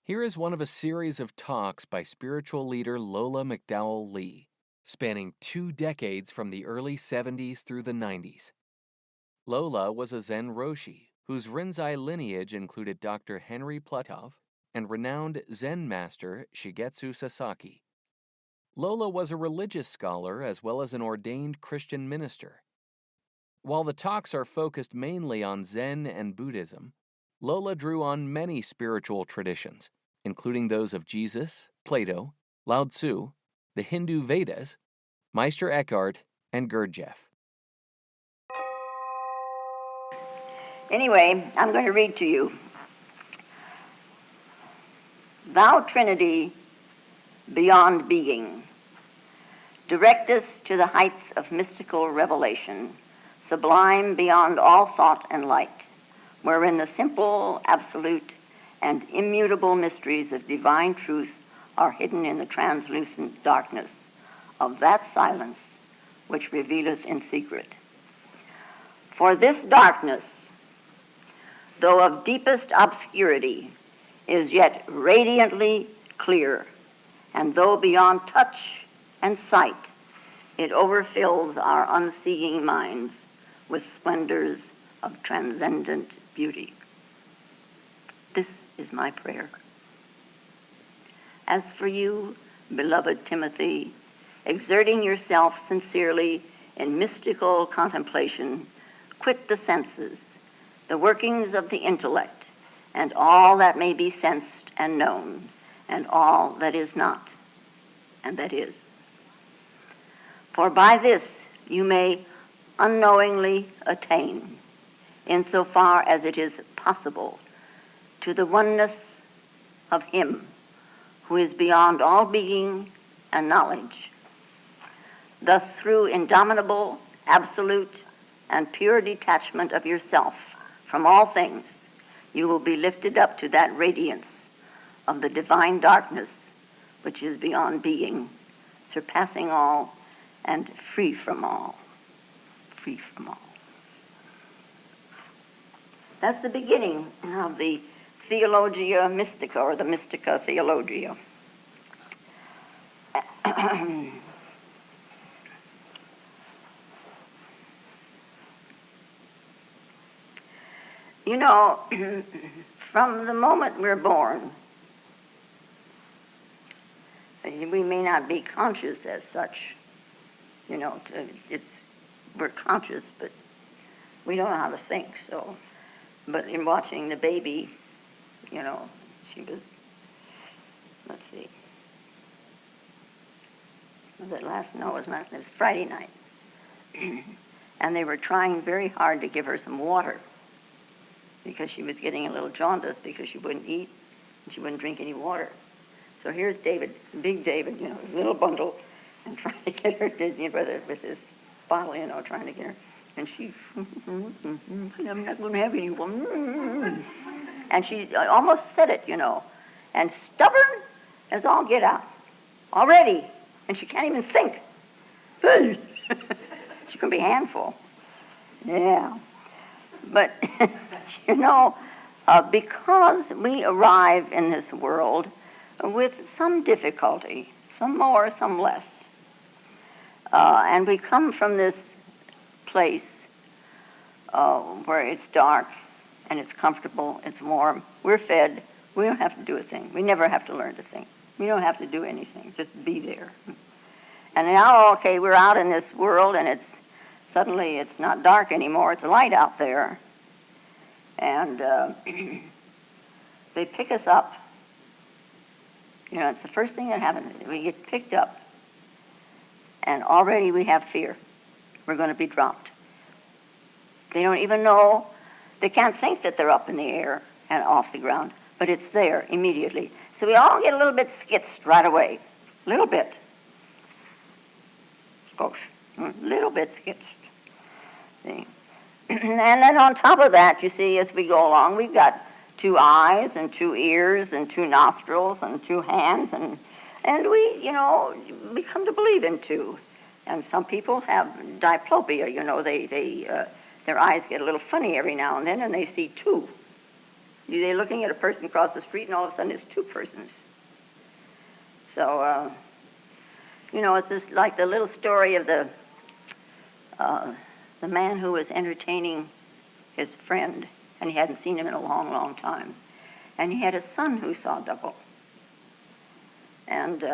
Here is one of a series of talks by spiritual leader Lola McDowell Lee, spanning 2 decades from the early 70s through the 90s. Lola was a Zen Roshi, whose Rinzai lineage included Dr. Henry Platov and renowned Zen master Shigetsu Sasaki. Lola was a religious scholar as well as an ordained Christian minister. While the talks are focused mainly on Zen and Buddhism, Lola drew on many spiritual traditions, including those of Jesus, Plato, Lao Tzu, the Hindu Vedas, Meister Eckhart, and Gurdjieff. Anyway, I'm going to read to you. Thou Trinity, beyond being, direct us to the heights of mystical revelation, sublime beyond all thought and light, wherein the simple, absolute, and immutable mysteries of divine truth are hidden in the translucent darkness of that silence which revealeth in secret. For this darkness, though of deepest obscurity, is yet radiantly clear, and though beyond touch and sight, it overfills our unseeing minds with splendors of transcendent beauty. This is my prayer. As for you, beloved Timothy, exerting yourself sincerely in mystical contemplation, quit the senses, the workings of the intellect, and all that may be sensed and known, and all that is not, and that is. For by this you may unknowingly attain, insofar as it is possible, to the oneness of Him who is beyond all being and knowledge. Thus, through indomitable, absolute, and pure detachment of yourself from all things, you will be lifted up to that radiance of the divine darkness which is beyond being, surpassing all and free from all. Free from all. That's the beginning of the Theologia Mystica, or the Mystica Theologia. You know, from the moment we're born, we may not be conscious as such. You know, we're conscious, but we don't know how to think. So, but in watching the baby, you know, she was, let's see, was it last? No, it was Friday night. And they were trying very hard to give her some water because she was getting a little jaundice because she wouldn't eat and she wouldn't drink any water. So here's David, big David, you know, little bundle, and trying to get her with this bottle, you know, trying to get her. And she, I'm not going to have any water. And she almost said it, you know, and stubborn as all get out, already, and she can't even think. She can be a handful. Yeah. But, you know, because we arrive in this world with some difficulty, some more, some less, and we come from this place where it's dark and it's comfortable, it's warm, we're fed, we don't have to do a thing. We never have to learn to think. We don't have to do anything, just be there. And now, okay, we're out in this world and suddenly it's not dark anymore, it's light out there. And they pick us up. You know, it's the first thing that happens. We get picked up, and already we have fear. We're going to be dropped. They don't even know, they can't think that they're up in the air and off the ground, but it's there immediately. So we all get a little bit skitzed right away. A little bit. Skosh. Little bit skitzed. See? And then on top of that, you see, as we go along, we've got 2 eyes and 2 ears and 2 nostrils and 2 hands, and we, you know, we come to believe in 2. And some people have diplopia, you know, their eyes get a little funny every now and then, and they see 2. They're looking at a person across the street, and all of a sudden it's two persons. So, it's just like the little story of the man who was entertaining his friend, and he hadn't seen him in a long, long time. And he had a son who saw double. And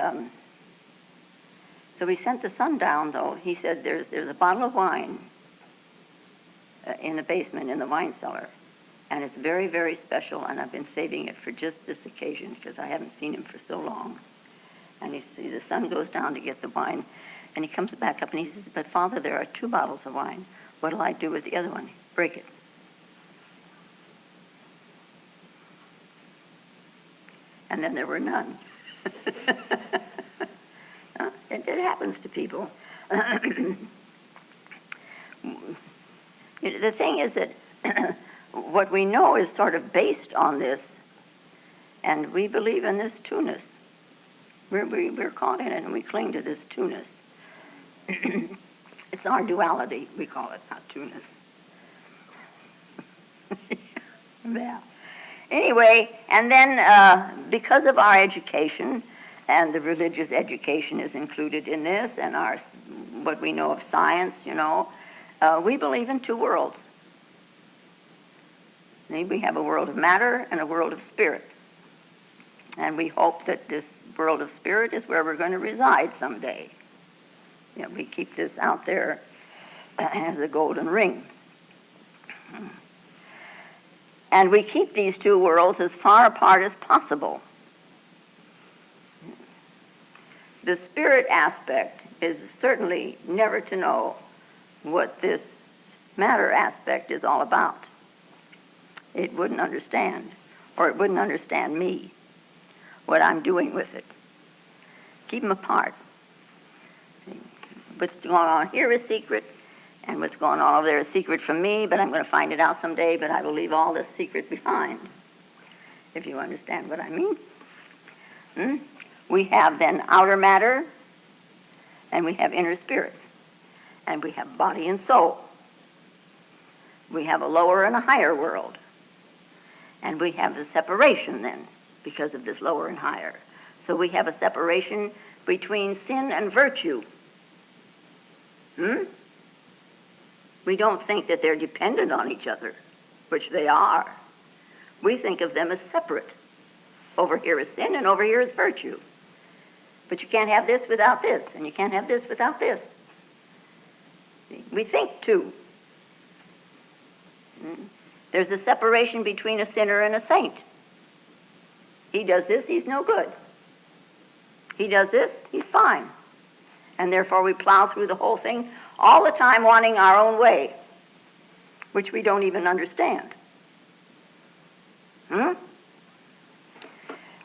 so he sent the son down, though. He said, there's a bottle of wine in the basement, in the wine cellar. And it's very, very special, and I've been saving it for just this occasion because I haven't seen him for so long. And the son goes down to get the wine, and he comes back up and he says, but Father, there are 2 bottles of wine. What'll I do with the other one? Break it. And then there were none. It happens to people. The thing is that what we know is sort of based on this, and we believe in this two-ness. We're caught in it, and we cling to this two-ness. It's our duality, we call it, not two-ness. Yeah. Anyway, and then because of our education, and the religious education is included in this, and what we know of science, we believe in 2 worlds. We have a world of matter and a world of spirit. And we hope that this world of spirit is where we're going to reside someday. We keep this out there as a golden ring. And we keep these 2 worlds as far apart as possible. The spirit aspect is certainly never to know what this matter aspect is all about. It wouldn't understand, or it wouldn't understand me, what I'm doing with it. Keep them apart. What's going on here is secret, and what's going on over there is secret from me, but I'm going to find it out someday, but I will leave all this secret behind, if you understand what I mean. We have then outer matter, and we have inner spirit, and we have body and soul. We have a lower and a higher world, and we have the separation then, because of this lower and higher. So we have a separation between sin and virtue. We don't think that they're dependent on each other, which they are. We think of them as separate. Over here is sin, and over here is virtue. But you can't have this without this, and you can't have this without this. We think 2. There's a separation between a sinner and a saint. He does this, he's no good. He does this, he's fine. And therefore we plow through the whole thing all the time wanting our own way, which we don't even understand.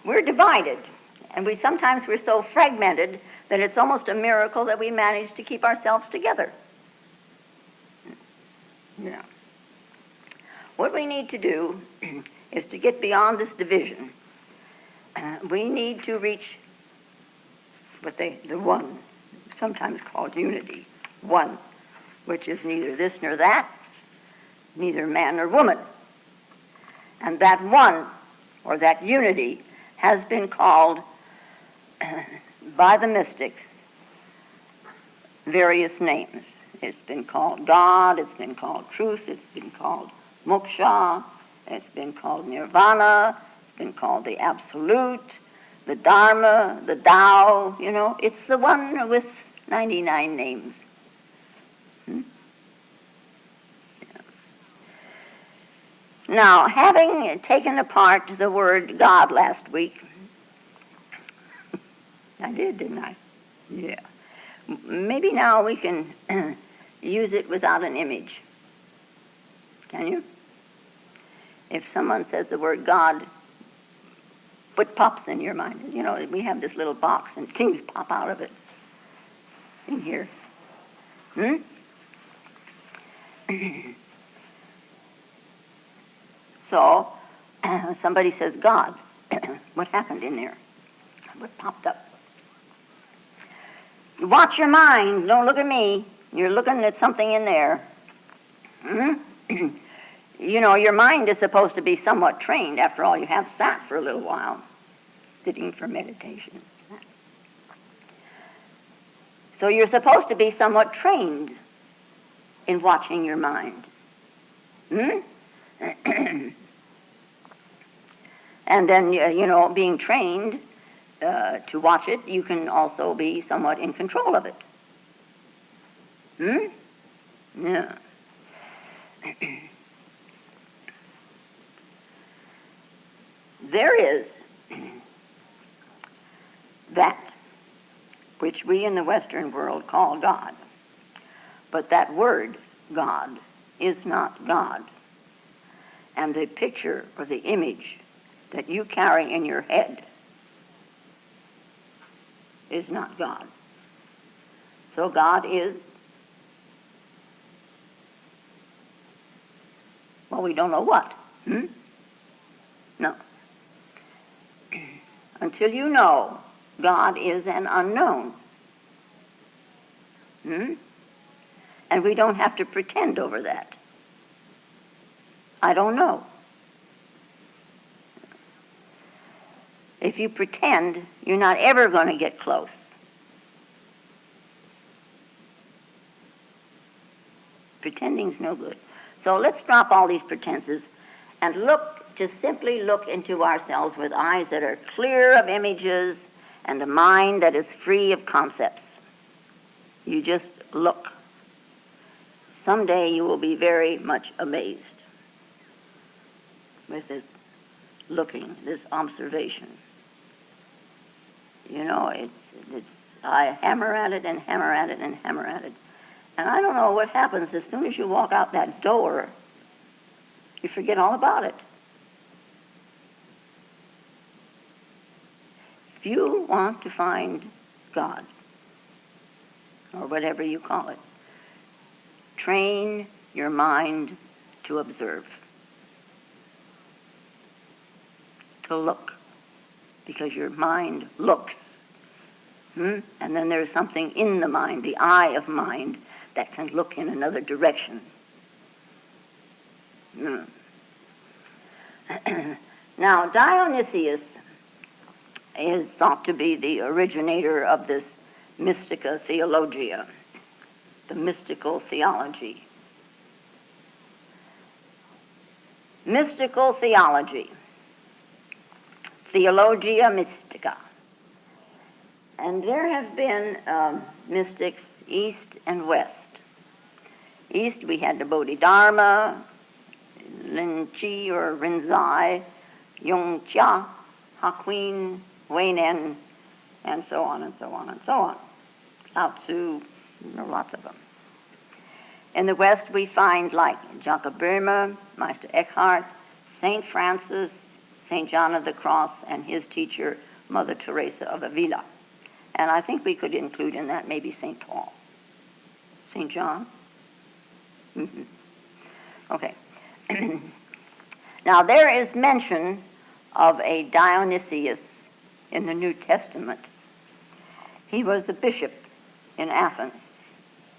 We're divided, and sometimes we're so fragmented that it's almost a miracle that we manage to keep ourselves together. Yeah. What we need to do is to get beyond this division. We need to reach the one, sometimes called unity, one, which is neither this nor that, neither man nor woman. And that one, or that unity, has been called by the mystics various names. It's been called God, it's been called truth, it's been called moksha, it's been called nirvana, it's been called the absolute, the dharma, the Tao, it's the one with 99 names. Now, having taken apart the word God last week, I did, didn't I? Yeah. Maybe now we can use it without an image. Can you? If someone says the word God, what pops in your mind? We have this little box and things pop out of it in here. So, somebody says God. What happened in there? What popped up? Watch your mind. Don't look at me. You're looking at something in there. You know, your mind is supposed to be somewhat trained. After all, you have sat for a little while, sitting for meditation. So you're supposed to be somewhat trained in watching your mind. And then, you know, being trained to watch it, you can also be somewhat in control of it. Yeah. There is that which we in the Western world call God. But that word, God, is not God. And the picture or the image that you carry in your head is not God. So God is, well, we don't know what. No. Until you know God is an unknown. And we don't have to pretend over that. I don't know. If you pretend, you're not ever going to get close. Pretending's no good. So let's drop all these pretenses and simply look into ourselves with eyes that are clear of images and a mind that is free of concepts. You just look. Someday you will be very much amazed with this looking, this observation. You know, I hammer at it and hammer at it and hammer at it. And I don't know what happens as soon as you walk out that door, you forget all about it. If you want to find God, or whatever you call it, train your mind to observe, to look, because your mind looks. And then there's something in the mind, the eye of mind, that can look in another direction. Now, Dionysius is thought to be the originator of this Mystica Theologica, the mystical theology. Mystical theology, Theologia Mystica. And there have been mystics east and west. East we had the Bodhidharma, Linchi or Rinzai, Yongxia, Hakuin, Weinen, and so on and so on and so on. Lao Tzu, there are lots of them. In the West we find like Jacob Böhme, Meister Eckhart, St. Francis, St. John of the Cross, and his teacher, Mother Teresa of Avila. And I think we could include in that maybe St. Paul. St. John? Okay. Now there is mention of a Dionysius in the New Testament. He was a bishop in Athens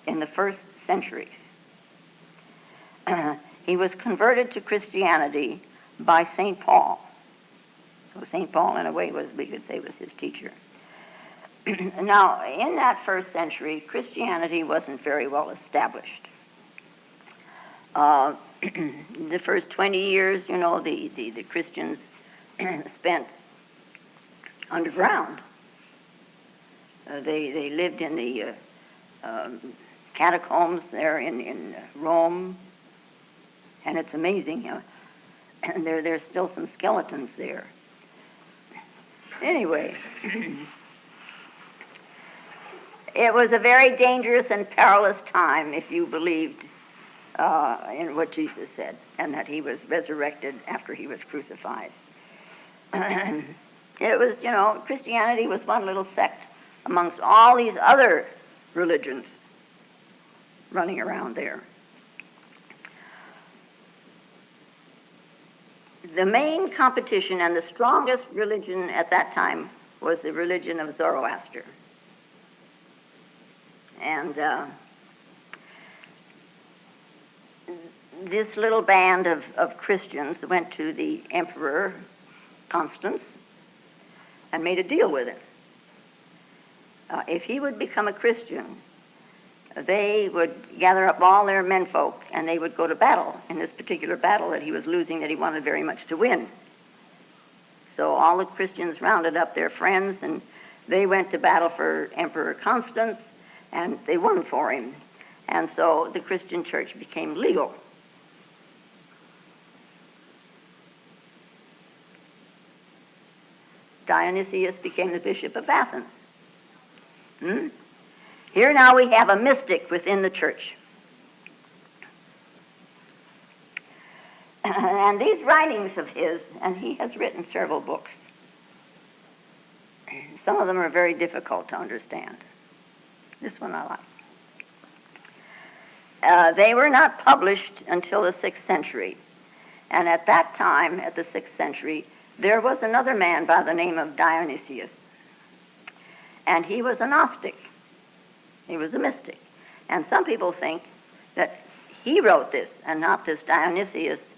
in the 1st century. He was converted to Christianity by St. Paul. So St. Paul, in a way, we could say, was his teacher. Now, in that 1st century, Christianity wasn't very well established. The first 20 years, you know, the Christians spent underground. They lived in the catacombs there in Rome, and it's amazing. And there's still some skeletons there. Anyway, it was a very dangerous and perilous time if you believed in what Jesus said, and that he was resurrected after he was crucified. It was, you know, Christianity was one little sect amongst all these other religions running around there. The main competition and the strongest religion at that time was the religion of Zoroaster. And this little band of Christians went to the Emperor Constance and made a deal with him. If he would become a Christian, they would gather up all their menfolk and they would go to battle in this particular battle that he was losing, that he wanted very much to win. So all the Christians rounded up their friends and they went to battle for Emperor Constance, and they won for him. And so the Christian church became legal. Dionysius became the bishop of Athens. Here now we have a mystic within the church. And these writings of his, and he has written several books. Some of them are very difficult to understand. This one I like. They were not published until the 6th century. And at that time, at the 6th century, there was another man by the name of Dionysius. And he was a Gnostic. He was a mystic. And some people think that he wrote this and not this Dionysius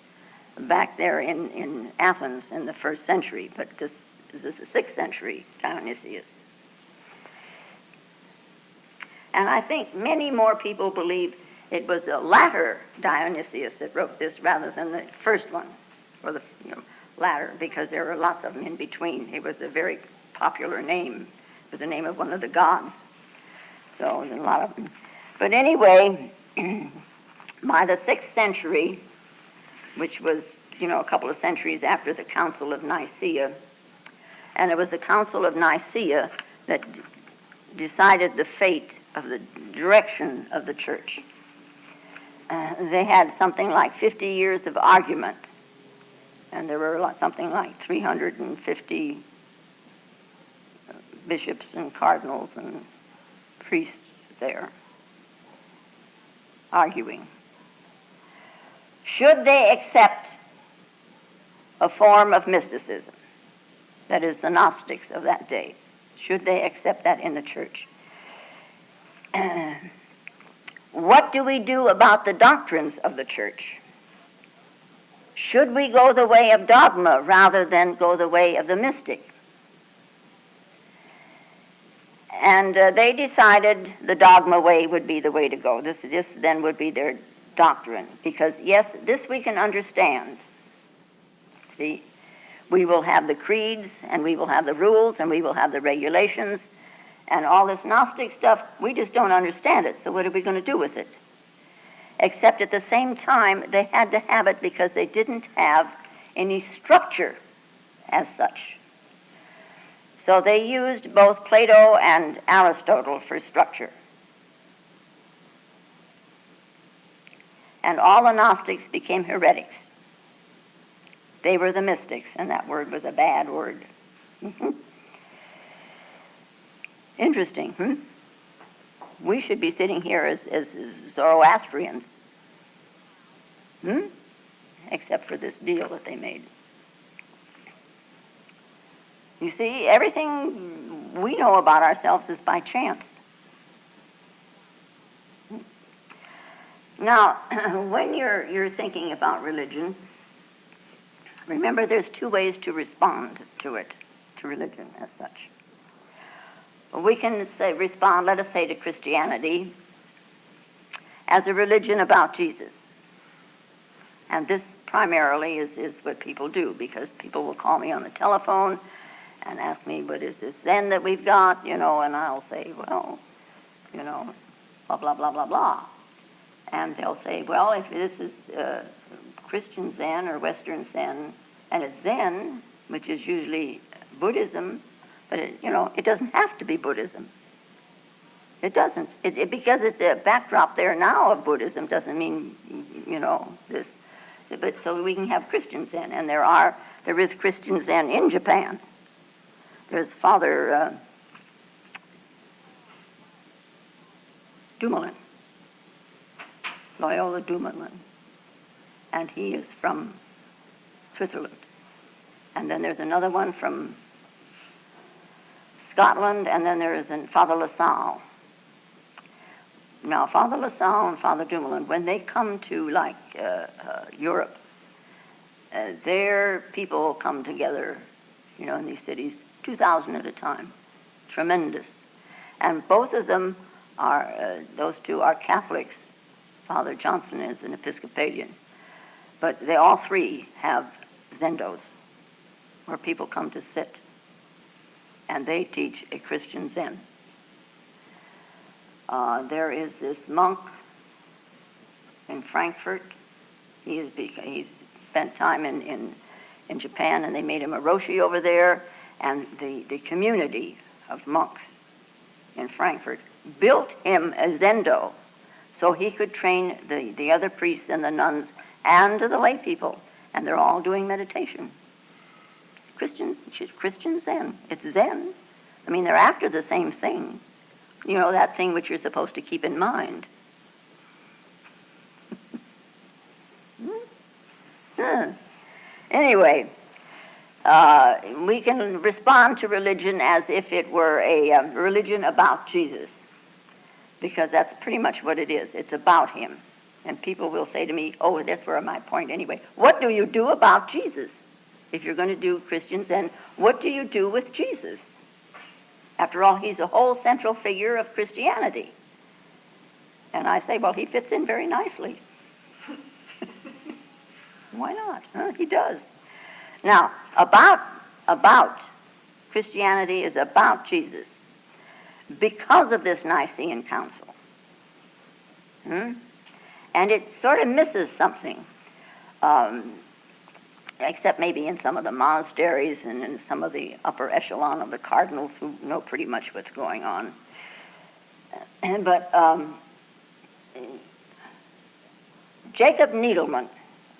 back there in Athens in the 1st century, but this is the 6th century Dionysius. And I think many more people believe it was the latter Dionysius that wrote this rather than the first one, or the latter, because there were lots of them in between. It was a very popular name. It was the name of one of the gods. So there's a lot of them. But anyway, by the 6th century, which was, a couple of centuries after the Council of Nicaea, and it was the Council of Nicaea that decided the fate of the direction of the church. They had something like 50 years of argument, and there were something like 350 bishops and cardinals and priests there arguing. Should they accept a form of mysticism, that is, the Gnostics of that day? Should they accept that in the church? What do we do about the doctrines of the church? Should we go the way of dogma rather than go the way of the mystic? And they decided the dogma way would be the way to go. This then would be their doctrine. Because, yes, this we can understand. See, we will have the creeds, and we will have the rules, and we will have the regulations, and all this Gnostic stuff, we just don't understand it. So what are we going to do with it? Except at the same time, they had to have it because they didn't have any structure as such. So they used both Plato and Aristotle for structure. And all the Gnostics became heretics. They were the mystics, and that word was a bad word. Interesting, We should be sitting here as Zoroastrians. Except for this deal that they made. You see, everything we know about ourselves is by chance. Now, when you're thinking about religion, remember there's two ways to respond to it, to religion as such. We can respond, let us say, to Christianity as a religion about Jesus. And this primarily is what people do, because people will call me on the telephone and ask me, what is this Zen that we've got, and I'll say, well, blah, blah, blah, blah, blah. And they'll say, well, if this is Christian Zen or Western Zen, and it's Zen, which is usually Buddhism, but it doesn't have to be Buddhism. It doesn't. Because it's a backdrop there now of Buddhism doesn't mean, this. But so we can have Christian Zen, and there is Christian Zen in Japan. There's Father Dumoulin, Loyola Dumoulin, and he is from Switzerland. And then there's another one from Scotland, and then there is Father LaSalle. Now, Father LaSalle and Father Dumoulin, when they come to, like, Europe, their people come together, in these cities, 2,000 at a time. Tremendous. And both of them are, those two are Catholics. Father Johnson is an Episcopalian. But they all three have zendos, where people come to sit. And they teach a Christian Zen. There is this monk in Frankfurt. He's spent time in Japan, and they made him a Roshi over there. And the community of monks in Frankfurt built him a zendo so he could train the other priests and the nuns and the lay people. And they're all doing meditation. Christian Zen. It's Zen. I mean, they're after the same thing. That thing which you're supposed to keep in mind. Anyway, we can respond to religion as if it were a religion about Jesus, because that's pretty much what it is. It's about him. And people will say to me, oh, that's where my point anyway. What do you do about Jesus? If you're going to do Christian Zen, what do you do with Jesus? After all, he's a whole central figure of Christianity. And I say, well, he fits in very nicely. Why not? Huh? He does. Now, about Christianity is about Jesus because of this Nicene Council. And it sort of misses something, except maybe in some of the monasteries and in some of the upper echelon of the cardinals who know pretty much what's going on. But Jacob Needleman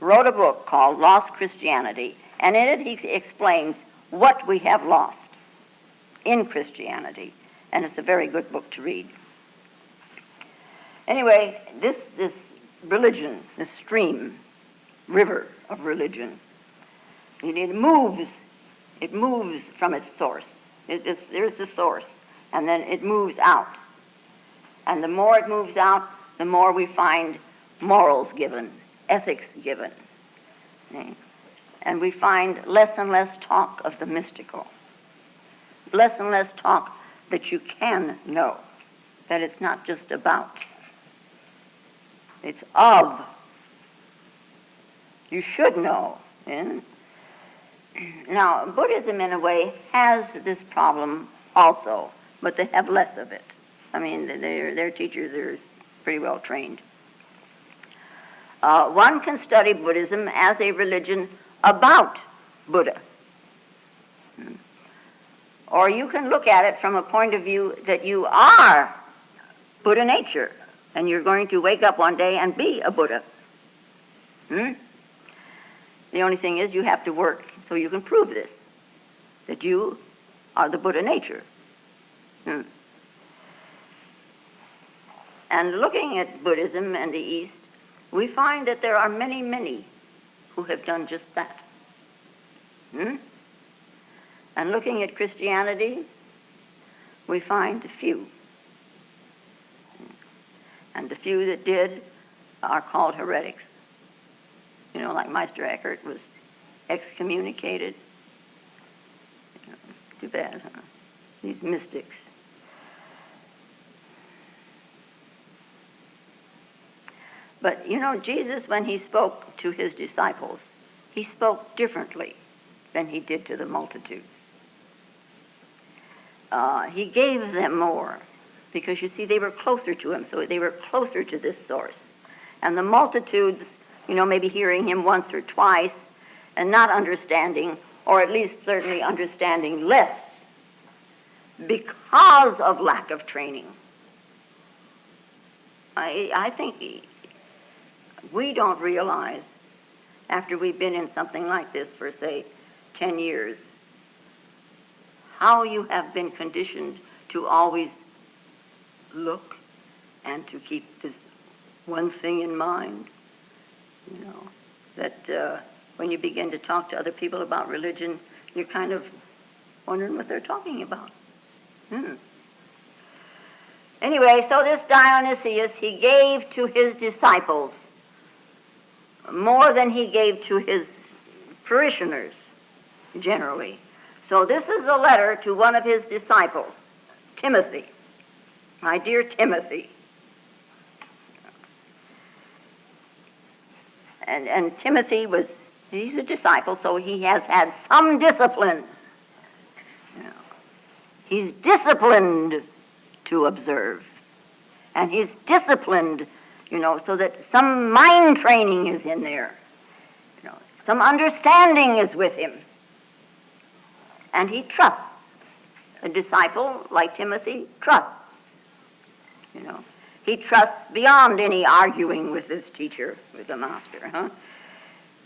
wrote a book called Lost Christianity, and in it he explains what we have lost in Christianity, and it's a very good book to read. Anyway, this religion, this stream, river of religion, it moves from its source. There's the source, and then it moves out. And the more it moves out, the more we find morals given, ethics given. Okay? And we find less and less talk of the mystical, less and less talk that you can know, that it's not just about. It's of. You should know. Now, Buddhism, in a way, has this problem also, but they have less of it. I mean, their teachers are pretty well trained. One can study Buddhism as a religion about Buddha. Or you can look at it from a point of view that you are Buddha nature, and you're going to wake up one day and be a Buddha. The only thing is you have to work so you can prove this, that you are the Buddha nature. And looking at Buddhism and the East, we find that there are many, many who have done just that. And looking at Christianity, we find a few. And the few that did are called heretics. Like Meister Eckhart was excommunicated. It's too bad, huh? These mystics. But, Jesus, when he spoke to his disciples, he spoke differently than he did to the multitudes. He gave them more because, you see, they were closer to him, so they were closer to this source. And the multitudes, maybe hearing him once or twice and not understanding, or at least certainly understanding less because of lack of training. I think we don't realize, after we've been in something like this for, say, 10 years, how you have been conditioned to always look and to keep this one thing in mind. That when you begin to talk to other people about religion, you're kind of wondering what they're talking about. Anyway, so this Dionysius, he gave to his disciples more than he gave to his parishioners, generally. So this is a letter to one of his disciples, Timothy. My dear Timothy. And Timothy he's a disciple, so he has had some discipline. He's disciplined to observe. And he's disciplined, so that some mind training is in there. Some understanding is with him. And he trusts. A disciple like Timothy trusts. He trusts beyond any arguing with his teacher, with the master.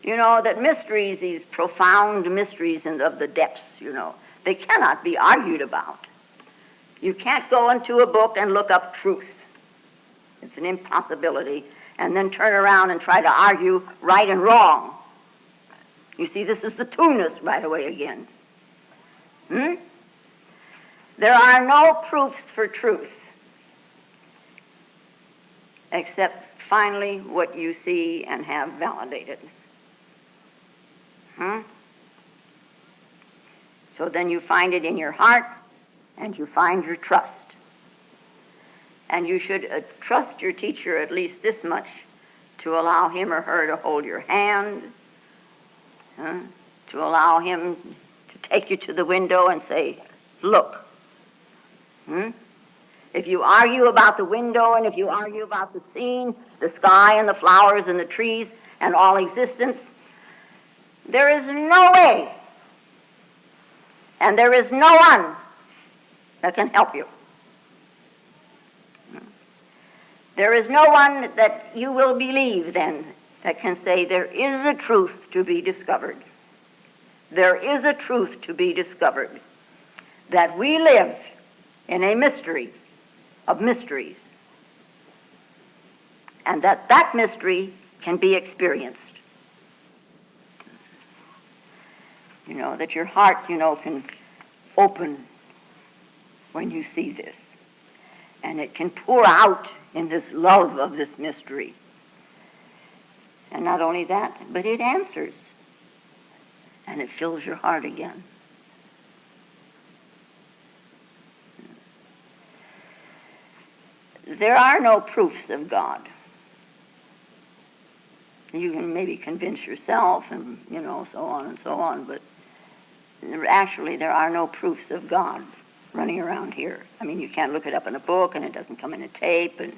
That mysteries, these profound mysteries of the depths, they cannot be argued about. You can't go into a book and look up truth. It's an impossibility. And then turn around and try to argue right and wrong. You see, this is the two-ness right away again. There are no proofs for truth, except finally what you see and have validated. So then you find it in your heart, and you find your trust. And you should trust your teacher at least this much, to allow him or her to hold your hand, to allow him to take you to the window and say, look. If you argue about the window, and if you argue about the scene, the sky and the flowers and the trees and all existence, there is no way, and there is no one that can help you. There is no one that you will believe then that can say there is a truth to be discovered. There is a truth to be discovered, that we live in a mystery of mysteries, and that mystery can be experienced. That your heart, can open when you see this, and it can pour out in this love of this mystery. And not only that, but it answers, and it fills your heart again. There are no proofs of God. You can maybe convince yourself and, so on and so on, but actually there are no proofs of God running around here. I mean, you can't look it up in a book, and it doesn't come in a tape, and,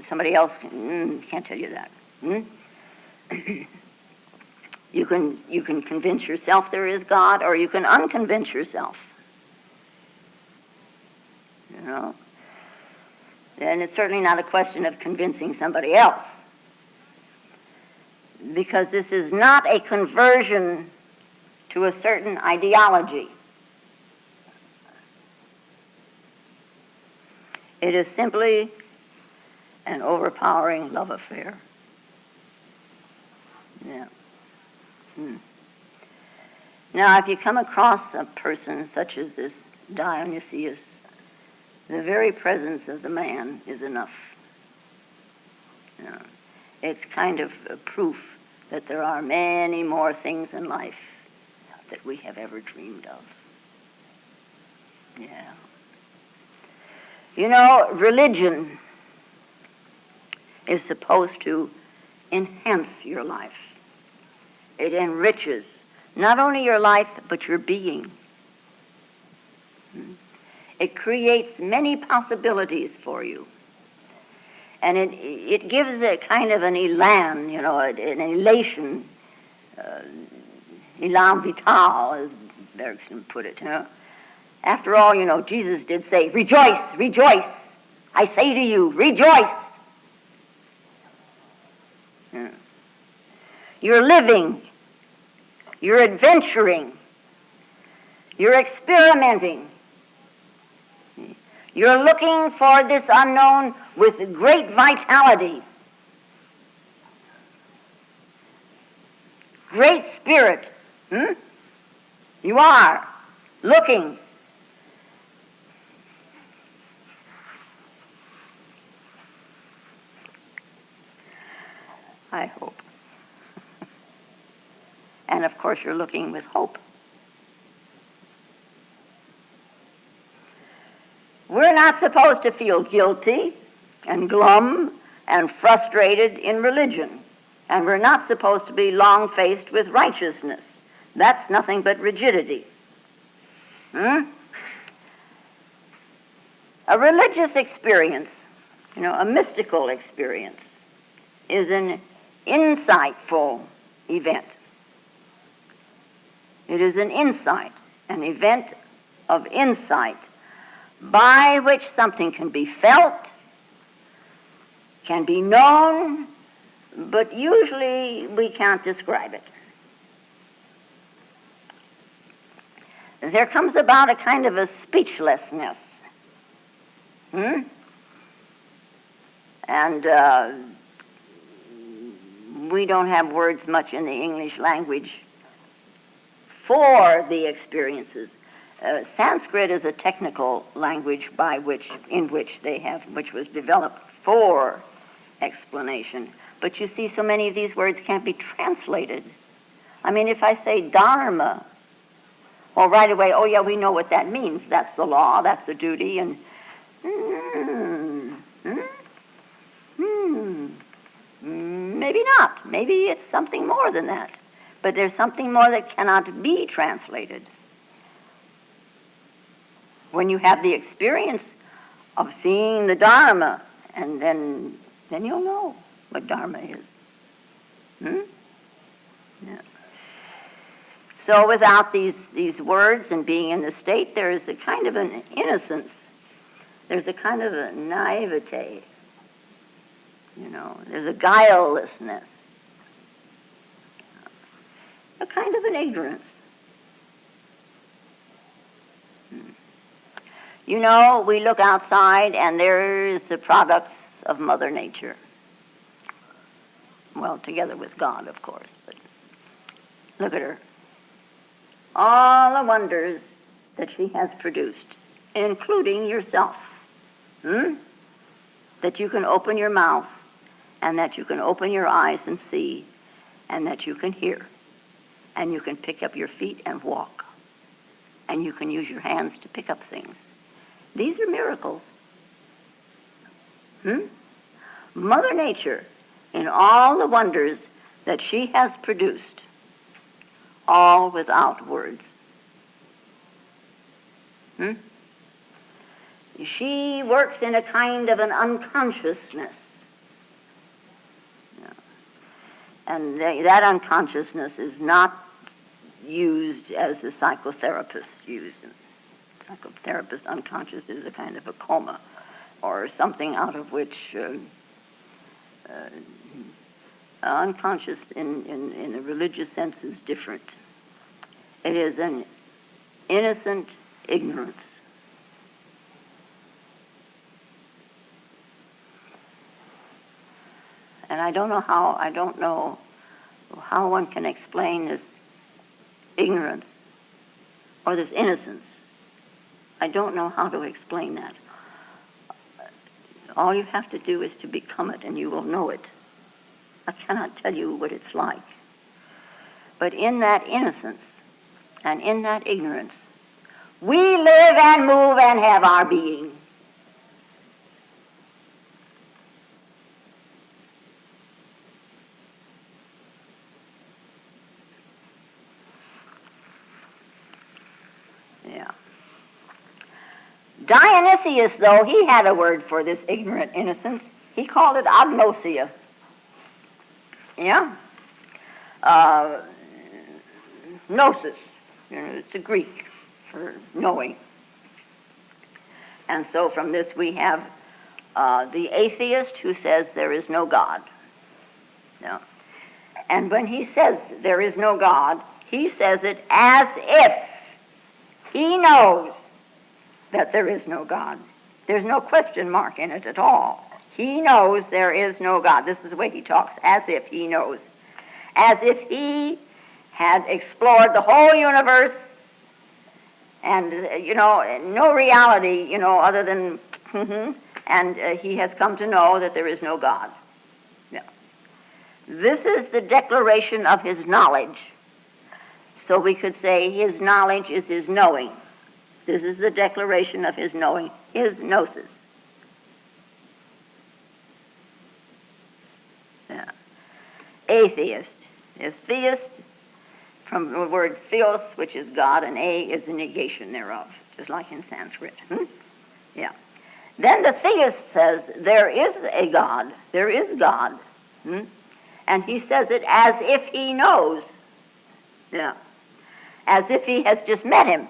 somebody else can't tell you that. You can convince yourself there is God, or you can unconvince yourself. And it's certainly not a question of convincing somebody else, because this is not a conversion to a certain ideology. It is simply an overpowering love affair. Yeah. Now, if you come across a person such as this Dionysius, the very presence of the man is enough. It's kind of a proof that there are many more things in life that we have ever dreamed of. Yeah. Religion is supposed to enhance your life. It enriches not only your life, but your being. It creates many possibilities for you. And it gives a kind of an elan, an elation, elan vital, as Bergson put it. After all, Jesus did say, rejoice, rejoice. I say to you, rejoice. You're living. You're adventuring. You're experimenting. You're looking for this unknown with great vitality, great spirit. You are looking. And of course, you're looking with hope. We're not supposed to feel guilty and glum and frustrated in religion. And we're not supposed to be long-faced with righteousness. That's nothing but rigidity. A religious experience, a mystical experience, is an insightful event. It is an insight, an event of insight by which something can be felt, can be known, but usually we can't describe it. There comes about a kind of a speechlessness. And we don't have words much in the English language for the experiences. Sanskrit is a technical language which was developed for explanation. But you see, so many of these words can't be translated. I mean, if I say dharma, well, right away, oh yeah, we know what that means. That's the law, that's the duty, and maybe not. Maybe it's something more than that. But there's something more that cannot be translated. When you have the experience of seeing the Dharma, and then you'll know what Dharma is. Yeah. So without these words and being in the state, there is a kind of an innocence. There's a kind of a naivete. There's a guilelessness. A kind of an ignorance. We look outside and there's the products of Mother Nature. Well, together with God, of course, but look at her. All the wonders that she has produced, including yourself. That you can open your mouth, and that you can open your eyes and see, and that you can hear, and you can pick up your feet and walk, and you can use your hands to pick up things. These are miracles. Mother Nature, in all the wonders that she has produced, all without words. She works in a kind of an unconsciousness. And that unconsciousness is not used as the psychotherapists use it. Psychotherapist unconscious is a kind of a coma, or something out of which unconscious in a religious sense is different. It is an innocent ignorance. And I don't know how one can explain this ignorance or this innocence. I don't know how to explain that. All you have to do is to become it, and you will know it. I cannot tell you what it's like. But in that innocence and in that ignorance, we live and move and have our being. Yeah. Dionysius, though, he had a word for this ignorant innocence. He called it agnosia. Yeah? Gnosis. It's a Greek for knowing. And so from this we have the atheist who says there is no God. Yeah. And when he says there is no God, he says it as if he knows that there is no God. There's no question mark in it at all. He knows there is no God. This is the way he talks, as if he knows. As if he had explored the whole universe and, no reality, other than, and he has come to know that there is no God. Yeah. This is the declaration of his knowledge So we could say his knowledge is his knowing. This is the declaration of his knowing, his gnosis. Yeah. Atheist. A theist, from the word theos, which is God, and a is the negation thereof, just like in Sanskrit. Yeah. Then the theist says, there is a God, there is God. And he says it as if he knows. Yeah. As if he has just met him.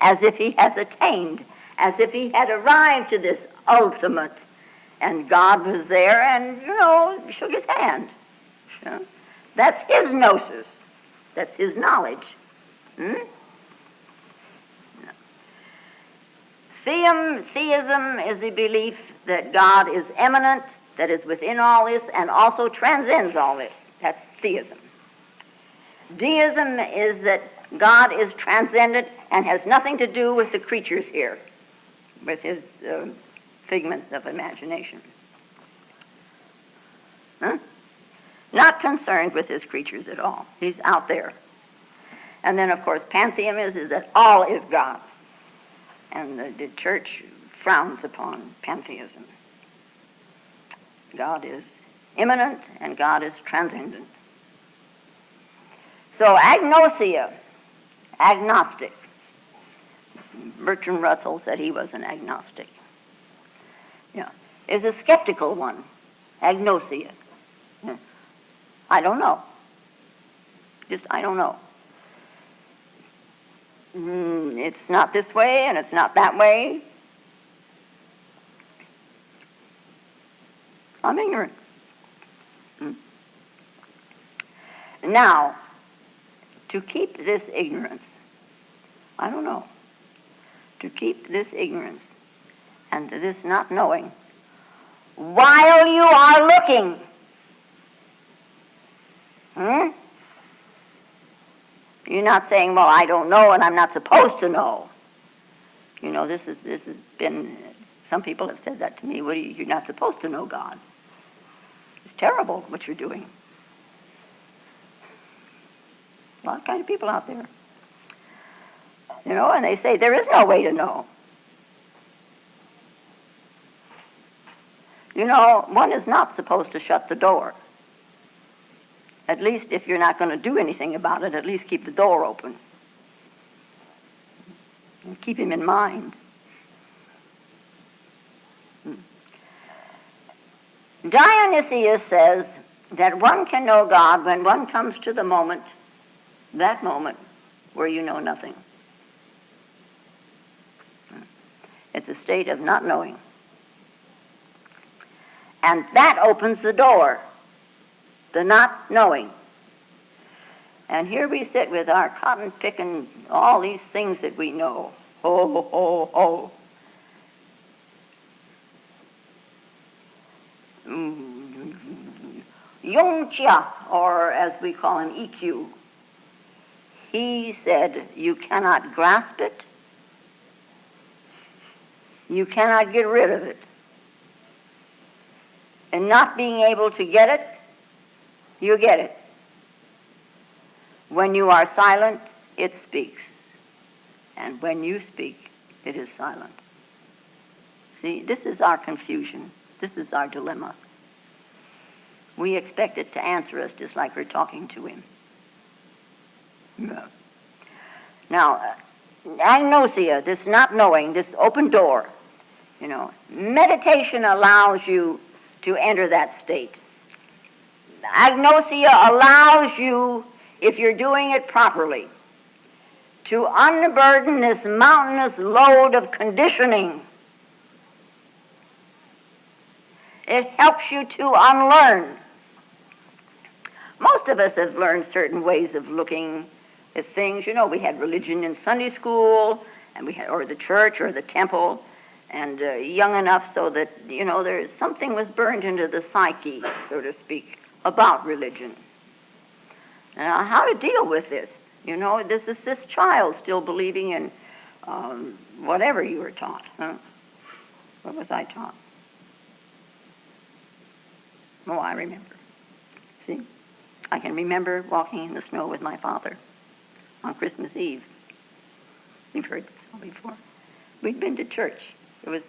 As if he has attained. As if he had arrived to this ultimate. And God was there and, shook his hand. Yeah. That's his gnosis. That's his knowledge. Theism is the belief that God is immanent, that is within all this, and also transcends all this. That's theism. Deism is that God is transcendent and has nothing to do with the creatures here, with his figment of imagination. Not concerned with his creatures at all. He's out there. And then, of course, pantheism is that all is God. And the church frowns upon pantheism. God is immanent and God is transcendent. So agnosia, agnostic. Bertrand Russell said he was an agnostic. Yeah, is a skeptical one. Agnosia. Yeah. I don't know. Just I don't know. It's not this way and it's not that way. I'm ignorant. Now, to keep this ignorance, I don't know, to keep this ignorance and this not knowing, while you are looking, you're not saying, well, I don't know and I'm not supposed to know. This has been, some people have said that to me, you're not supposed to know God. It's terrible what you're doing. A lot of kind of people out there. And they say there is no way to know. One is not supposed to shut the door. At least if you're not going to do anything about it, at least keep the door open. And keep him in mind. Dionysius says that one can know God when one comes to the moment, that moment, where you know nothing. It's a state of not knowing. And that opens the door, the not knowing. And here we sit with our cotton picking, all these things that we know. Ho, ho, ho. Yongchia, or as we call him, EQ. He said, you cannot grasp it. You cannot get rid of it. And not being able to get it, you get it. When you are silent, it speaks. And when you speak, it is silent. See, this is our confusion. This is our dilemma. We expect it to answer us just like we're talking to him. No. Now, agnosia, this not knowing, this open door, meditation allows you to enter that state. Agnosia allows you, if you're doing it properly, to unburden this mountainous load of conditioning. It helps you to unlearn. Most of us have learned certain ways of looking at things. We had religion in Sunday school, and or the church or the temple, and young enough so that, there's something was burned into the psyche, so to speak, about religion. Now, how to deal with this? This is this child still believing in whatever you were taught. Huh? What was I taught? Oh, I remember. See? I can remember walking in the snow with my father. on Christmas Eve. You've heard this all before. We'd been to church. It was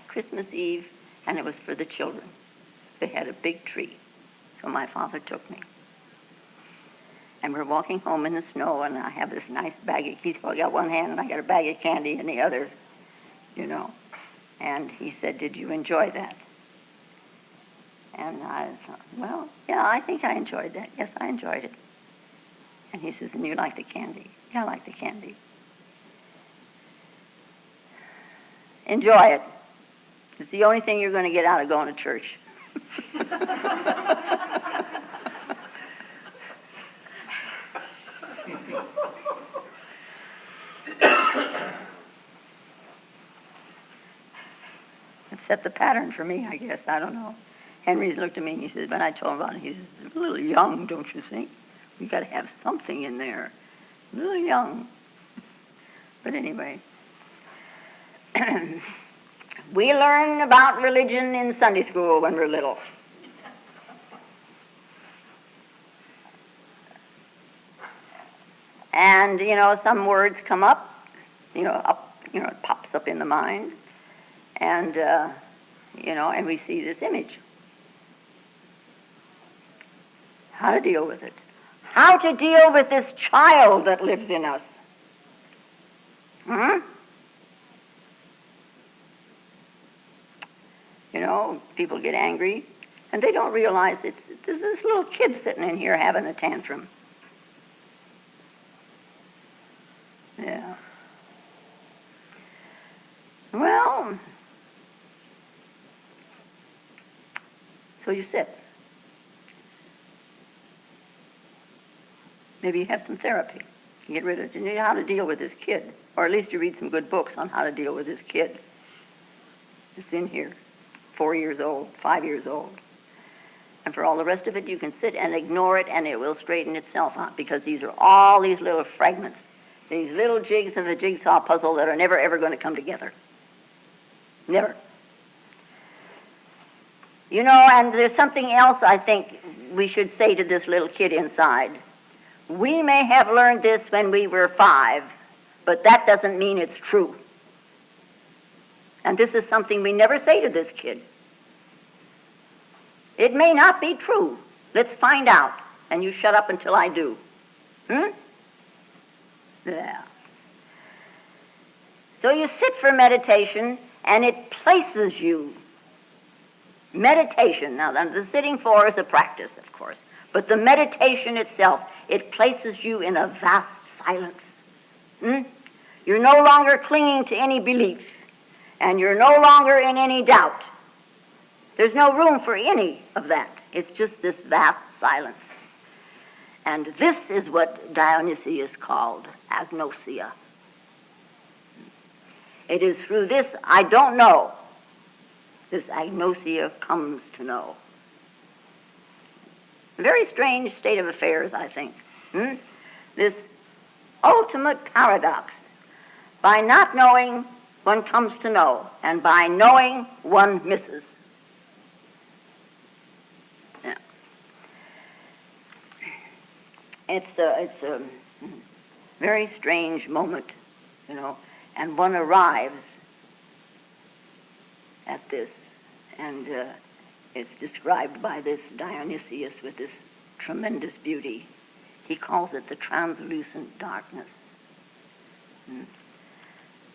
Christmas Eve, and it was for the children. They had a big tree, so my father took me. And we're walking home in the snow, and I have this nice bag of, he's got one hand, and I got a bag of candy in the other, you know. And he said, "Did you enjoy that?" And I thought, well, yeah, I think I enjoyed that. Yes, I enjoyed it. And he says, "And you like the candy?" "Yeah, I like the candy." Enjoy it. It's the only thing you're going to get out of going to church. It set the pattern for me, I guess. I don't know. Henry's looked at me and he says, when I told him about it, he says, "A little young, don't you think? We got to have something in there. A little young." But anyway, we learn about religion in Sunday school when we're little. And, you know, some words come up, it pops up in the mind. And, and we see this image. How to deal with it. How to deal with this child that lives in us. You know, people get angry, and they don't realize there's this little kid sitting in here having a tantrum. Yeah. Well, so you sit. Maybe you have some therapy. You get rid of it. You know how to deal with this kid. Or at least you read some good books on how to deal with this kid. It's in here. 4 years old, 5 years old. And for all the rest of it, you can sit and ignore it, and it will straighten itself out, because these are all these little fragments, these little jigs of the jigsaw puzzle that are never, ever going to come together. Never. You know, and there's something else I think we should say to this little kid inside. We may have learned this when we were 5, but that doesn't mean it's true. And this is something we never say to this kid. It may not be true. Let's find out. And you shut up until I do. Yeah. So you sit for meditation, and it places you. Meditation. Now, the sitting for is a practice, of course. But the meditation itself, it places you in a vast silence. You're no longer clinging to any belief. And you're no longer in any doubt. There's no room for any of that. It's just this vast silence. And this is what Dionysius called agnosia. It is through this I don't know, this agnosia comes to know. A very strange state of affairs, I think. This ultimate paradox. By not knowing, one comes to know, and by knowing, one misses. Yeah. It's a very strange moment, you know, and one arrives at this, and it's described by this Dionysius with this tremendous beauty. He calls it the translucent darkness.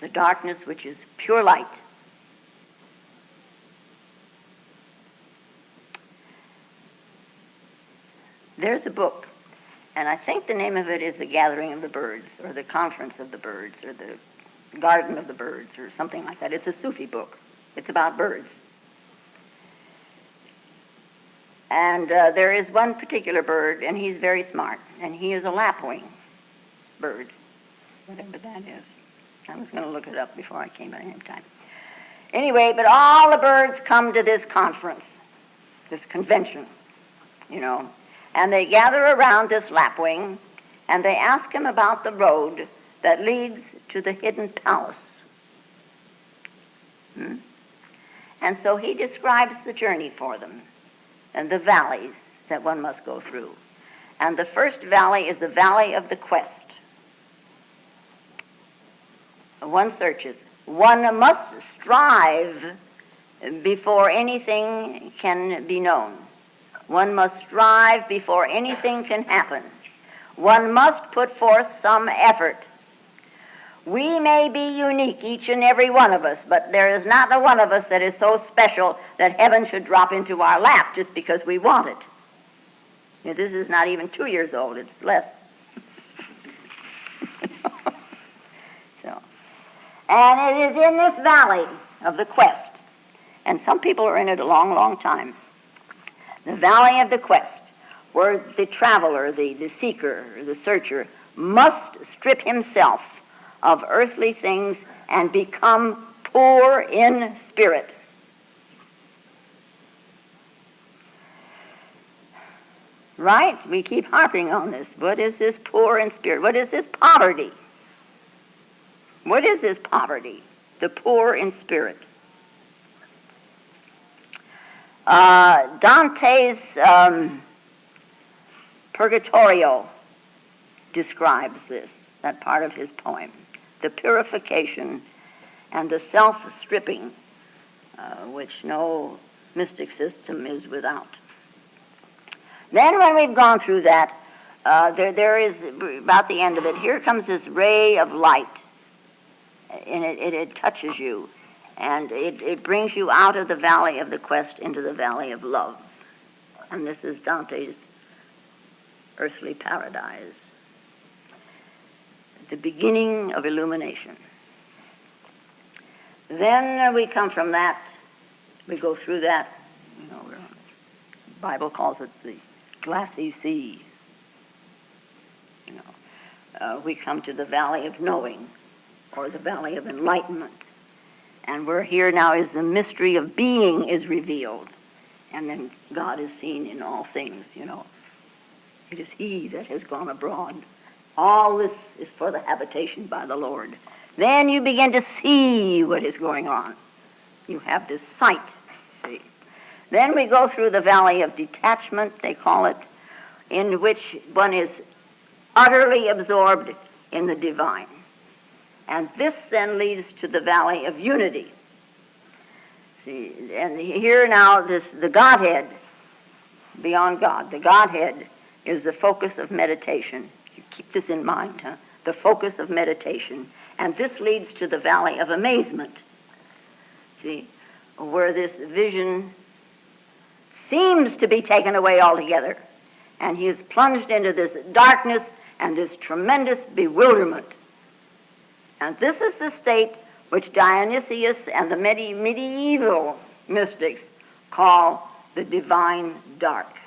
The darkness which is pure light. There's a book, and I think the name of it is The Gathering of the Birds, or The Conference of the Birds, or The Garden of the Birds, or something like that. It's a Sufi book. It's about birds. And there is one particular bird, and he's very smart, and he is a lapwing bird, whatever that is. I was going to look it up before I came, but I didn't have time. Anyway, but all the birds come to this conference, this convention, you know, and they gather around this lapwing, and they ask him about the road that leads to the hidden palace. And so he describes the journey for them, and the valleys that one must go through. And the first valley is the valley of the quest. one searches. One must strive before anything can be known. One must strive before anything can happen. One must put forth some effort. We may be unique, each and every one of us, but there is not a one of us that is so special that heaven should drop into our lap just because we want it. Now, this is not even 2 years old, it's less. And it is in this valley of the quest, and some people are in it a long, long time, the valley of the quest, where the traveler, the seeker, the searcher, must strip himself of earthly things and become poor in spirit. Right? We keep harping on this. What is this poor in spirit? What is this poverty? What is this poverty? The poor in spirit. Dante's Purgatorio describes this, that part of his poem. The purification and the self-stripping, which no mystic system is without. Then when we've gone through that, there is, about the end of it, here comes this ray of light. And it touches you, and it brings you out of the valley of the quest into the valley of love. And this is Dante's earthly paradise, the beginning of illumination. Then we come from that, we go through that, we're on this, the Bible calls it the glassy sea. We come to the valley of knowing, or the valley of enlightenment. And we're here now is the mystery of being is revealed. And then God is seen in all things, It is He that has gone abroad. All this is for the habitation by the Lord. Then you begin to see what is going on. You have this sight, see. Then we go through the valley of detachment, they call it, in which one is utterly absorbed in the divine. And this then leads to the valley of unity. See, and here now the Godhead, beyond God, the Godhead is the focus of meditation. You keep this in mind, the focus of meditation. And this leads to the valley of amazement. See, where this vision seems to be taken away altogether. And he is plunged into this darkness and this tremendous bewilderment. And this is the state which Dionysius and the medieval mystics call the divine dark,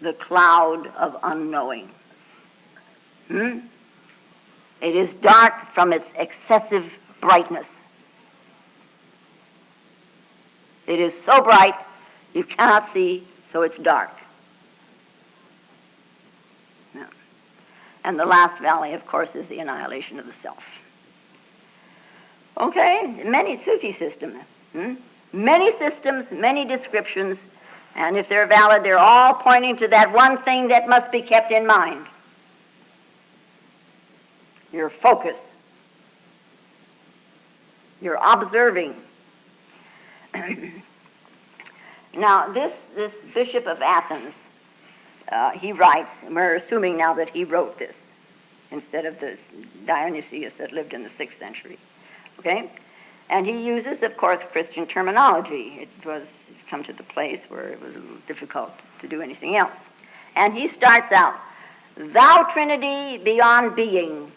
the cloud of unknowing. It is dark from its excessive brightness. It is so bright you cannot see, so it's dark. And the last valley, of course, is the annihilation of the self. Okay, many Sufi systems. Many systems, many descriptions, and if they're valid, they're all pointing to that one thing that must be kept in mind. Your focus. You're observing. Now, this Bishop of Athens, he writes, and we're assuming now that he wrote this instead of the Dionysius that lived in the 6th century, okay? And he uses, of course, Christian terminology. It was come to the place where it was a little difficult to do anything else. And he starts out, "Thou Trinity beyond being,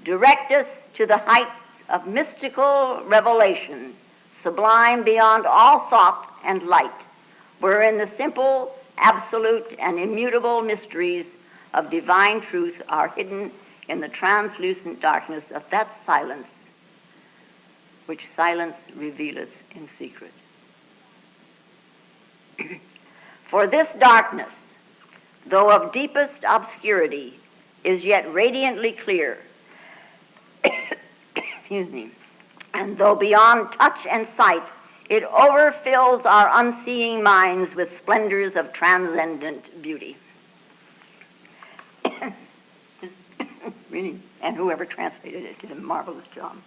direct us to the height of mystical revelation, sublime beyond all thought and light, wherein the simple, absolute, and immutable mysteries of divine truth are hidden in the translucent darkness of that silence, which silence revealeth in secret." For this darkness, though of deepest obscurity, is yet radiantly clear. Excuse me. And though beyond touch and sight, it overfills our unseeing minds with splendors of transcendent beauty. really, and whoever translated it did a marvelous job.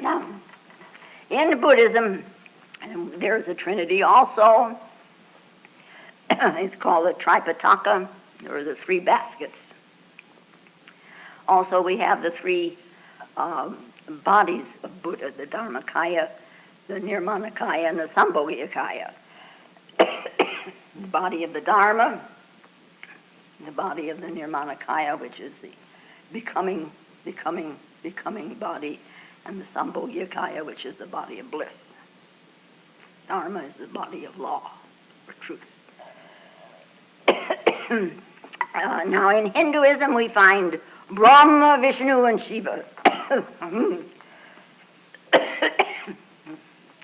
Now, in Buddhism, there's a Trinity also. It's called the Tripitaka, or the three baskets. Also, we have the three bodies of Buddha, the Dharmakaya, the Nirmanakaya, and the Sambhogakaya. The body of the Dharma, the body of the Nirmanakaya, which is the becoming body, and the Sambhogakaya, which is the body of bliss. Dharma is the body of law, or truth. Now, in Hinduism, we find Brahma, Vishnu, and Shiva.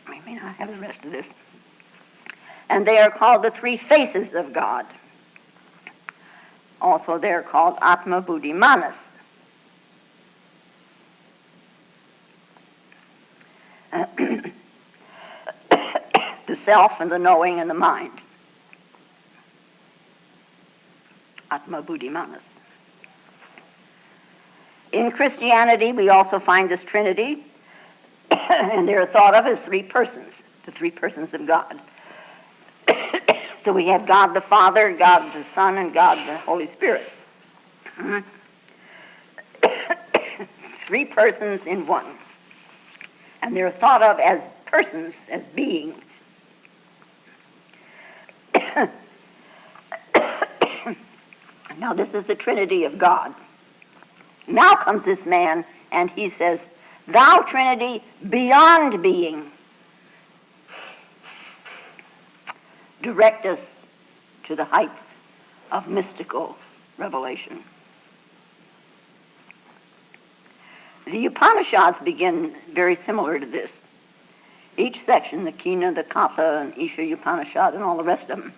We may not have the rest of this. And they are called the three faces of God. Also, they're called Atma, Buddhi, Manas. The self and the knowing and the mind. Atma, Buddhi, Manas. In Christianity, we also find this Trinity, and they're thought of as three persons, the three persons of God. So we have God the Father, God the Son, and God the Holy Spirit. Three persons in one. And they're thought of as persons, as beings. Now this is the Trinity of God. Now comes this man, and he says, "Thou Trinity, beyond being, direct us to the height of mystical revelation." The Upanishads begin very similar to this. Each section, the Kina, the Katha, and Isha Upanishad, and all the rest of them,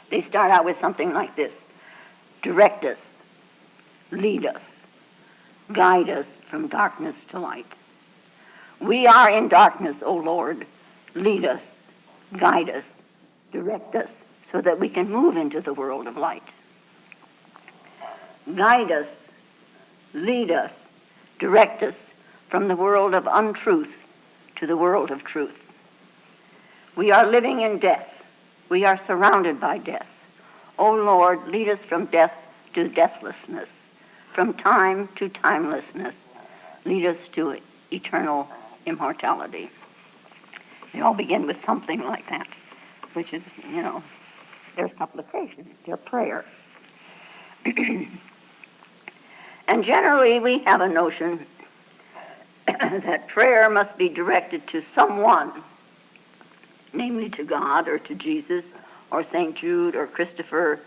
they start out with something like this: direct us, lead us, guide us from darkness to light. We are in darkness, O Lord. Lead us, guide us, direct us, so that we can move into the world of light. Guide us, lead us, direct us from the world of untruth to the world of truth. We are living in death. We are surrounded by death. O Lord, lead us from death to deathlessness, from time to timelessness. Lead us to eternal immortality. They all begin with something like that, which is, their supplication, their prayer. And generally we have a notion that prayer must be directed to someone, namely to God or to Jesus or St. Jude or Christopher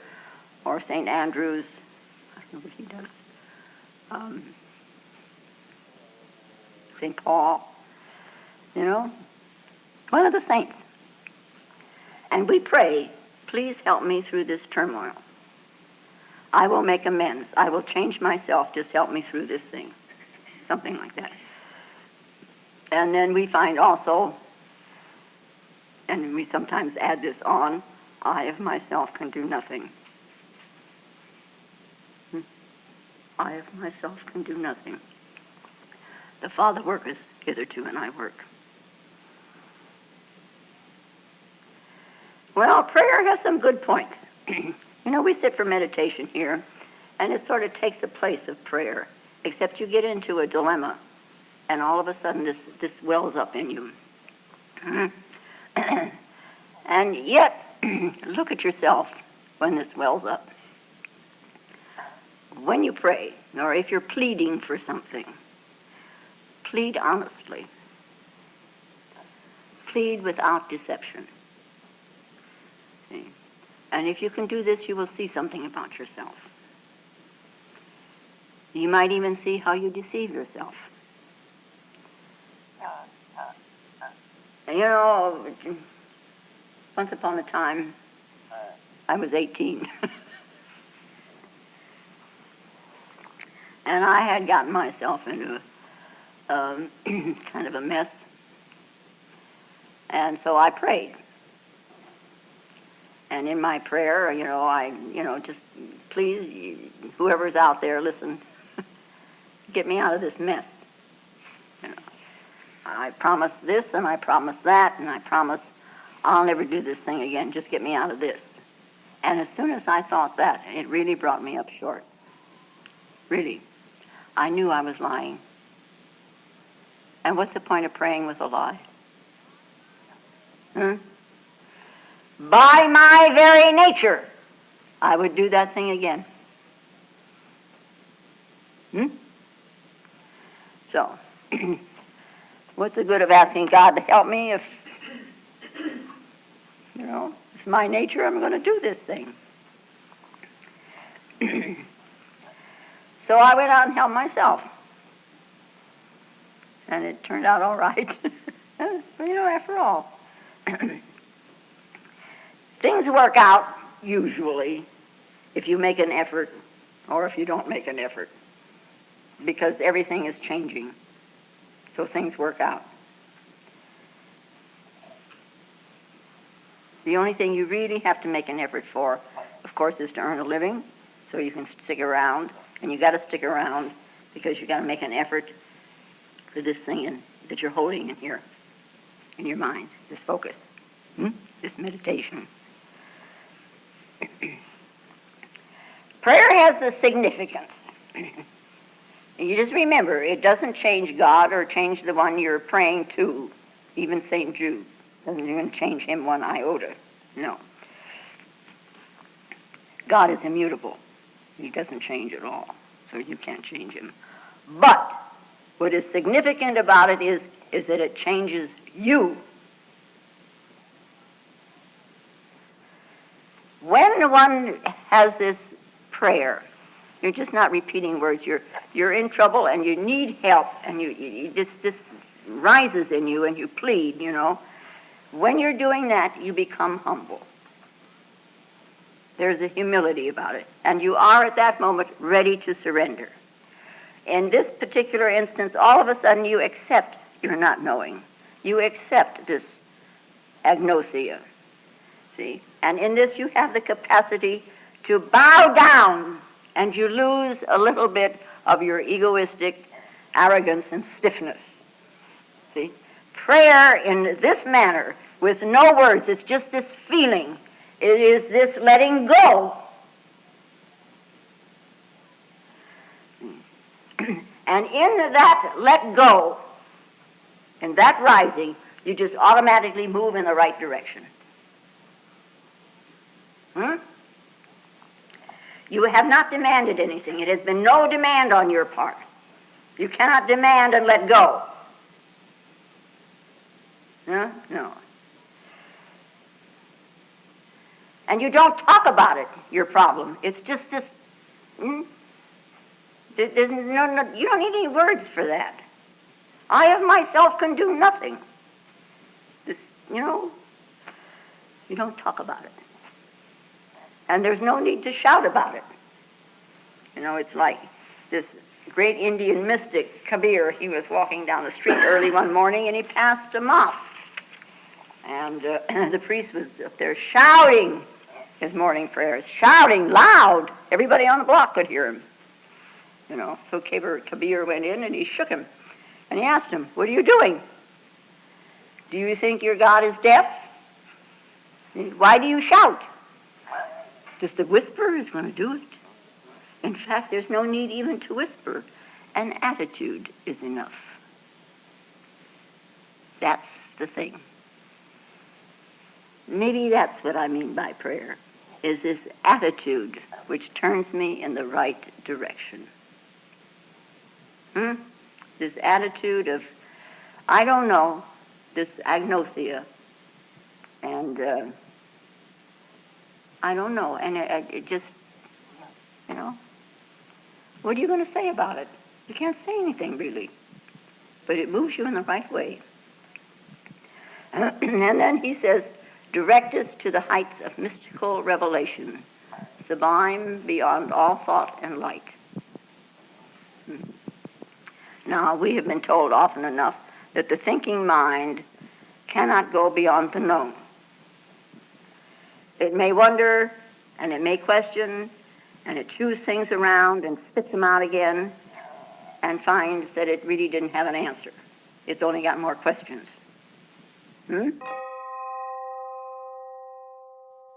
or St. Andrews. I don't know what he does. St. Paul, one of the saints. And we pray, please help me through this turmoil. I will make amends. I will change myself. Just help me through this thing. Something like that. And then we find also, and we sometimes add this on, I of myself can do nothing. I of myself can do nothing. The Father worketh hitherto, and I work. Well, prayer has some good points. We sit for meditation here, and it sort of takes the place of prayer, except you get into a dilemma, and all of a sudden this wells up in you. And yet, look at yourself when this wells up. When you pray, or if you're pleading for something, plead honestly. Plead without deception. See? And if you can do this, you will see something about yourself. You might even see how you deceive yourself. Once upon a time, I was 18. And I had gotten myself into kind of a mess. And so I prayed. And in my prayer, just please, whoever's out there, listen, get me out of this mess. I promise this, and I promise that, and I promise I'll never do this thing again. Just get me out of this. And as soon as I thought that, it really brought me up short. Really. I knew I was lying. And what's the point of praying with a lie? By my very nature, I would do that thing again. So, what's the good of asking God to help me if, it's my nature, I'm going to do this thing. So I went out and helped myself. And it turned out all right. After all. Things work out, usually, if you make an effort or if you don't make an effort, because everything is changing. So things work out. The only thing you really have to make an effort for, of course, is to earn a living, so you can stick around. And you got to stick around because you got to make an effort for this thing that you're holding in here, in your mind, this focus, this meditation. Prayer has the significance. You just remember, it doesn't change God or change the one you're praying to. Even St. Jude doesn't even change him one iota. No. God is immutable. He doesn't change at all, so you can't change him. But what is significant about it is that it changes you. When one has this prayer, you're just not repeating words. You're in trouble and you need help, and this rises in you and you plead. When you're doing that, you become humble. There's a humility about it, and you are at that moment ready to surrender. In this particular instance, all of a sudden you accept your not knowing. You accept this agnosia. See? And in this you have the capacity to bow down, and you lose a little bit of your egoistic arrogance and stiffness. See? Prayer in this manner, with no words, it's just this feeling. It is this letting go. And in that let go, in that rising, you just automatically move in the right direction. You have not demanded anything. It has been no demand on your part. You cannot demand and let go. No. And you don't talk about it, your problem. It's just this, there's no, you don't need any words for that. I of myself can do nothing. This, you don't talk about it. And there's no need to shout about it. It's like this great Indian mystic, Kabir. He was walking down the street early one morning and he passed a mosque. And the priest was up there shouting his morning prayers, shouting loud. Everybody on the block could hear him. So Kabir went in and he shook him. And he asked him, "What are you doing? Do you think your God is deaf? Why do you shout? Just a whisper is going to do it. In fact, there's no need even to whisper. An attitude is enough." That's the thing. Maybe that's what I mean by prayer, is this attitude which turns me in the right direction. This attitude of, I don't know, this agnosia, and I don't know, and it just, what are you going to say about it? You can't say anything, really, but it moves you in the right way. And then he says, direct us to the heights of mystical revelation, sublime beyond all thought and light. Now, we have been told often enough that the thinking mind cannot go beyond the known. It may wonder, and it may question, and it chews things around and spits them out again and finds that it really didn't have an answer. It's only got more questions.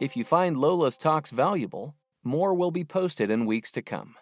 If you find Lola's talks valuable, more will be posted in weeks to come.